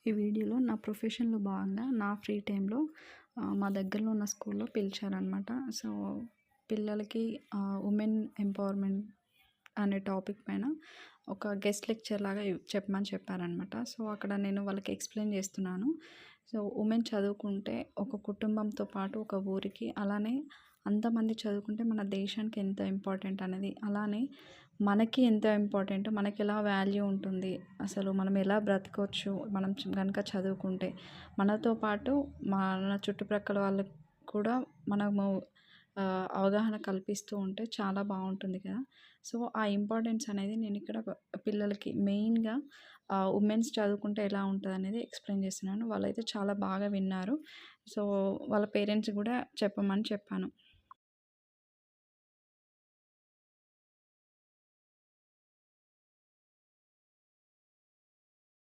ఈ వీడియోలో నా ప్రొఫెషన్‌లో భాగంగా నా ఫ్రీ టైంలో మా దగ్గరలో ఉన్న స్కూల్‌లో పిలిచారనమాట. సో, పిల్లలకి ఉమెన్ ఎంపవర్‌మెంట్ అనే టాపిక్ పైన ఒక గెస్ట్ లెక్చర్ లాగా చెప్పమని చెప్పారనమాట. సో, అక్కడ నేను వాళ్ళకి ఎక్స్‌ప్లెయిన్ చేస్తున్నాను. సో, ఉమెన్ చదువుకుంటే ఒక కుటుంబంతో పాటు ఒక ఊరికి, అలానే అంతమంది చదువుకుంటే మన దేశానికి ఎంత ఇంపార్టెంట్ అనేది, అలానే మనకి ఎంత ఇంపార్టెంట్, మనకెలా వాల్యూ ఉంటుంది, అసలు మనం ఎలా బ్రతకొచ్చు మనం గనుక చదువుకుంటే, మనతో పాటు మన చుట్టుప్రక్కల వాళ్ళకి కూడా మనము అవగాహన కల్పిస్తూ ఉంటే చాలా బాగుంటుంది కదా. సో, ఆ ఇంపార్టెన్స్ అనేది నేను ఇక్కడ పిల్లలకి మెయిన్‌గా ఉమెన్స్ చదువుకుంటే ఎలా ఉంటదనేది ఎక్స్‌ప్లెయిన్ చేస్తున్నాను. వాళ్ళైతే చాలా బాగా విన్నారు. సో, వాళ్ళ పేరెంట్స్ కూడా చెప్పమని చెప్పాను.